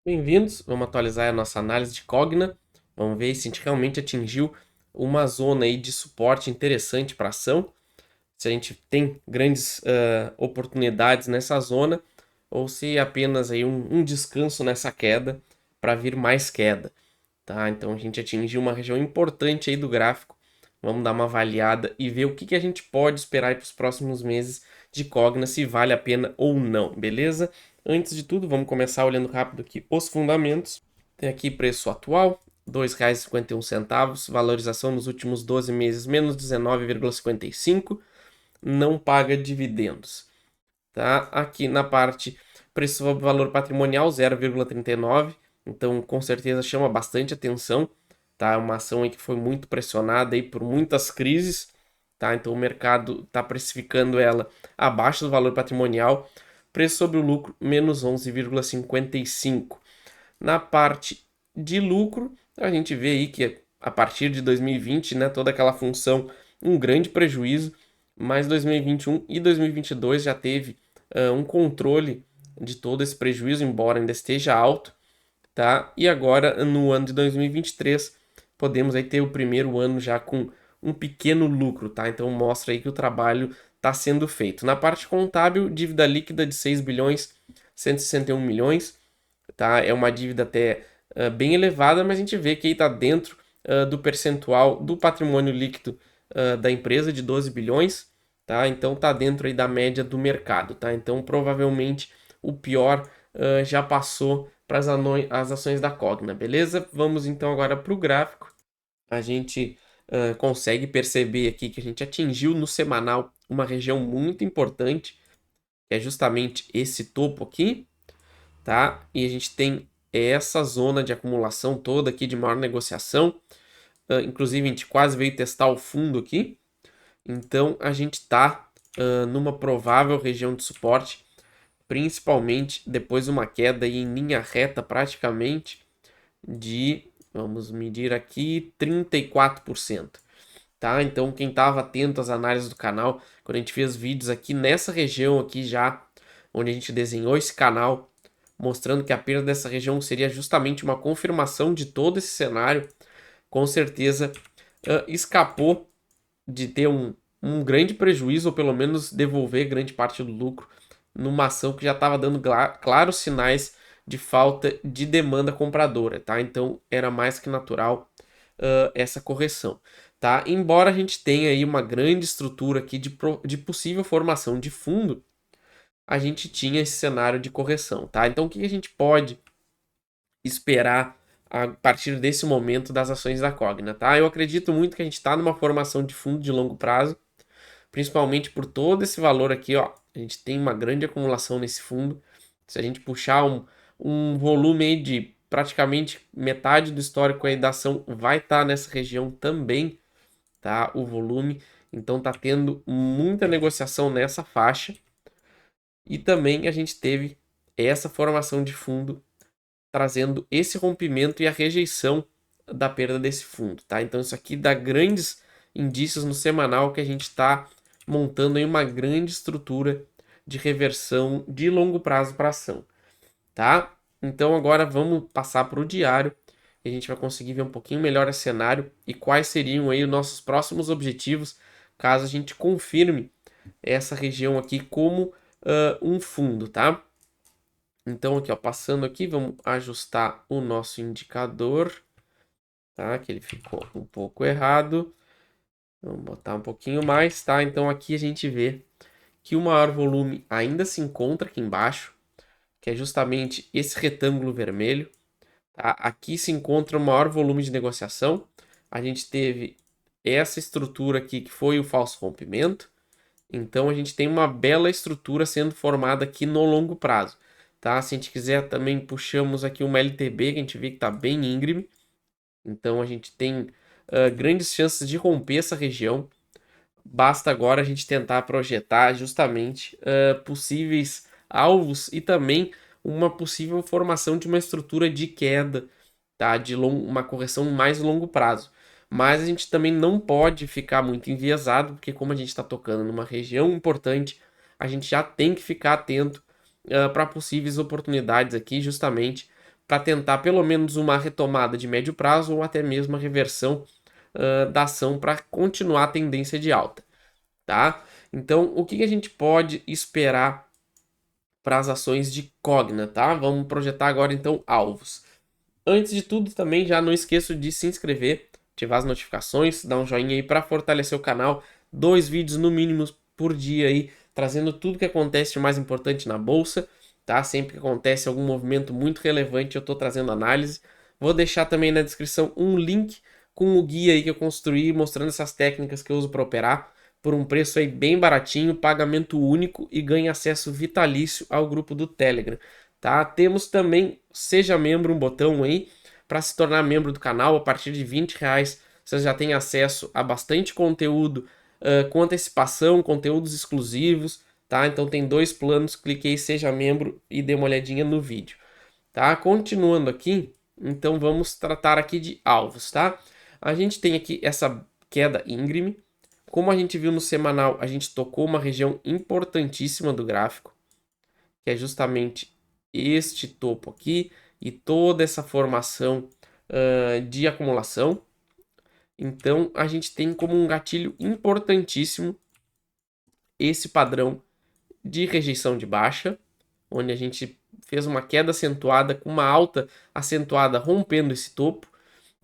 Bem-vindos, vamos atualizar a nossa análise de Cogna. Vamos ver se a gente realmente atingiu uma zona aí de suporte interessante para a ação, se a gente tem grandes oportunidades nessa zona ou se apenas aí um descanso nessa queda para vir mais queda, tá? Então a gente atingiu uma região importante aí do gráfico. Vamos dar uma avaliada e ver o que a gente pode esperar para os próximos meses de Cogna, se vale a pena ou não, beleza? Antes de tudo, vamos começar olhando rápido aqui os fundamentos. Tem aqui preço atual, R$ 2,51, valorização nos últimos 12 meses, menos 19,55, não paga dividendos. Tá? Aqui na parte preço sobre valor patrimonial 0,39, então com certeza chama bastante atenção, tá? É uma ação aí que foi muito pressionada aí por muitas crises, tá? Então o mercado está precificando ela abaixo do valor patrimonial, preço sobre o lucro menos 11,55. Na parte de lucro, a gente vê aí que a partir de 2020, né, toda aquela função, um grande prejuízo, mas 2021 e 2022 já teve um controle de todo esse prejuízo, embora ainda esteja alto, tá? E agora, no ano de 2023, podemos aí ter o primeiro ano já com um pequeno lucro, tá? Então mostra aí que o trabalho está sendo feito. Na parte contábil, dívida líquida de 6 bilhões 161 milhões, tá? É uma dívida até bem elevada, mas a gente vê que aí está dentro do percentual do patrimônio líquido da empresa de 12 bilhões, tá? Então está dentro aí da média do mercado, tá? Então provavelmente o pior já passou para as ações da Cogna, beleza? Vamos então agora para o gráfico. A gente consegue perceber aqui que a gente atingiu no semanal uma região muito importante, que é justamente esse topo aqui, tá? E a gente tem essa zona de acumulação toda aqui de maior negociação. Inclusive, a gente quase veio testar o fundo aqui. Então, a gente está numa provável região de suporte, principalmente depois de uma queda aí em linha reta praticamente de, vamos medir aqui, 34%. Tá? Então, quem estava atento às análises do canal, quando a gente fez vídeos aqui nessa região aqui já, onde a gente desenhou esse canal, mostrando que a perda dessa região seria justamente uma confirmação de todo esse cenário, com certeza escapou de ter um grande prejuízo, ou pelo menos devolver grande parte do lucro, numa ação que já estava dando claros sinais de falta de demanda compradora, tá? Então era mais que natural essa correção, tá? Embora a gente tenha aí uma grande estrutura aqui de possível formação de fundo, a gente tinha esse cenário de correção, tá? Então o que a gente pode esperar a partir desse momento das ações da Cogna, tá? Eu acredito muito que a gente está numa formação de fundo de longo prazo, principalmente por todo esse valor aqui, ó. A gente tem uma grande acumulação nesse fundo. Se a gente puxar um volume aí de praticamente metade do histórico aí da ação vai estar nessa região também, tá? O volume. Então tá tendo muita negociação nessa faixa. E também a gente teve essa formação de fundo trazendo esse rompimento e a rejeição da perda desse fundo, tá? Então isso aqui dá grandes indícios no semanal que a gente está montando aí uma grande estrutura de reversão de longo prazo para ação, tá? Então agora vamos passar para o diário e a gente vai conseguir ver um pouquinho melhor esse cenário e quais seriam aí os nossos próximos objetivos caso a gente confirme essa região aqui como um fundo, tá? Então aqui, ó, passando aqui, vamos ajustar o nosso indicador, tá? Que ele ficou um pouco errado. Vamos botar um pouquinho mais, tá? Então aqui a gente vê que o maior volume ainda se encontra aqui embaixo, que é justamente esse retângulo vermelho, tá? Aqui se encontra o maior volume de negociação. A gente teve essa estrutura aqui que foi o falso rompimento. Então a gente tem uma bela estrutura sendo formada aqui no longo prazo, tá? Se a gente quiser também puxamos aqui uma LTB que a gente vê que está bem íngreme. Então a gente tem grandes chances de romper essa região. Basta agora a gente tentar projetar justamente possíveis alvos e também uma possível formação de uma estrutura de queda, tá? De uma correção mais longo prazo. Mas a gente também não pode ficar muito enviesado, porque como a gente está tocando numa região importante, a gente já tem que ficar atento para possíveis oportunidades aqui, justamente para tentar pelo menos uma retomada de médio prazo ou até mesmo a reversão da ação para continuar a tendência de alta, tá? Então, o que a gente pode esperar para as ações de Cogna, tá? Vamos projetar agora então alvos. Antes de tudo, também já não esqueço de se inscrever, ativar as notificações, dar um joinha aí para fortalecer o canal. 2 vídeos no mínimo por dia aí, trazendo tudo que acontece de mais importante na bolsa, tá? Sempre que acontece algum movimento muito relevante, eu estou trazendo análise. Vou deixar também na descrição um link com o guia aí que eu construí, mostrando essas técnicas que eu uso para operar, por um preço aí bem baratinho, pagamento único e ganha acesso vitalício ao grupo do Telegram, tá? Temos também Seja Membro, um botão aí para se tornar membro do canal. A partir de R$ 20 você já tem acesso a bastante conteúdo com antecipação, conteúdos exclusivos, tá? Então tem 2 planos, cliquei Seja Membro e dê uma olhadinha no vídeo, tá? Continuando aqui, então vamos tratar aqui de alvos, tá? A gente tem aqui essa queda íngreme. Como a gente viu no semanal, a gente tocou uma região importantíssima do gráfico, que é justamente este topo aqui e toda essa formação de acumulação. Então, a gente tem como um gatilho importantíssimo esse padrão de rejeição de baixa, onde a gente fez uma queda acentuada com uma alta acentuada rompendo esse topo.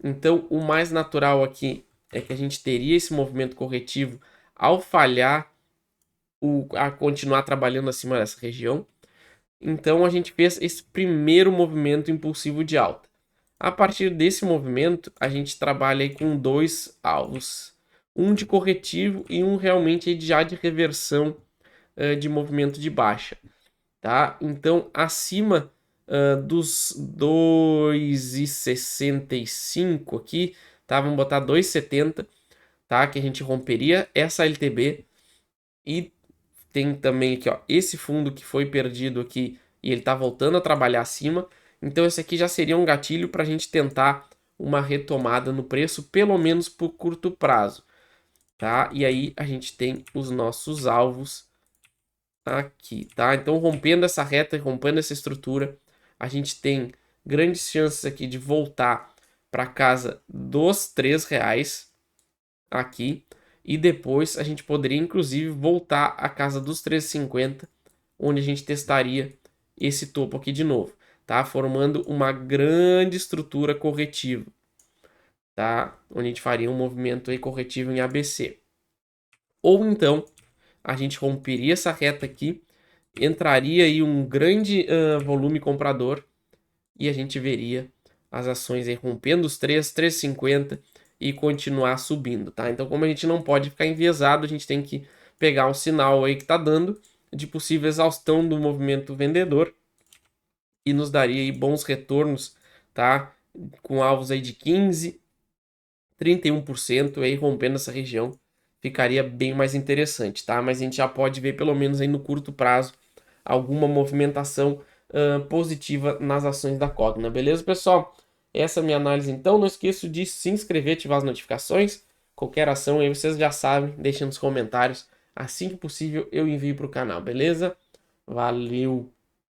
Então, o mais natural aqui é que a gente teria esse movimento corretivo ao falhar a continuar trabalhando acima dessa região. Então, a gente fez esse primeiro movimento impulsivo de alta. A partir desse movimento, a gente trabalha aí com 2 alvos. Um de corretivo e um realmente já de reversão de movimento de baixa, tá? Então, acima dos 2,65 aqui, tá? Vamos botar 2,70, tá? Que a gente romperia essa LTB. E tem também aqui, ó, esse fundo que foi perdido aqui e ele tá voltando a trabalhar acima. Então, esse aqui já seria um gatilho para a gente tentar uma retomada no preço, pelo menos por curto prazo, tá? E aí a gente tem os nossos alvos aqui, tá? Então, rompendo essa reta, rompendo essa estrutura, a gente tem grandes chances aqui de voltar para casa dos R$ 3 aqui. E depois a gente poderia, inclusive, voltar à casa dos 3,50, onde a gente testaria esse topo aqui de novo, tá? Formando uma grande estrutura corretiva, tá? Onde a gente faria um movimento aí corretivo em ABC. Ou então, a gente romperia essa reta aqui, entraria aí um grande volume comprador e a gente veria as ações aí rompendo os 3,50 e continuar subindo, tá? Então, como a gente não pode ficar enviesado, a gente tem que pegar um sinal aí que tá dando de possível exaustão do movimento vendedor e nos daria aí bons retornos, tá? Com alvos aí de 15, 31%, aí rompendo essa região, ficaria bem mais interessante, tá? Mas a gente já pode ver pelo menos aí no curto prazo alguma movimentação positiva nas ações da Cogna, beleza, pessoal? Essa é a minha análise, então. Não esqueça de se inscrever, ativar as notificações. Qualquer ação aí vocês já sabem, deixem nos comentários. Assim que possível eu envio para o canal, beleza? Valeu!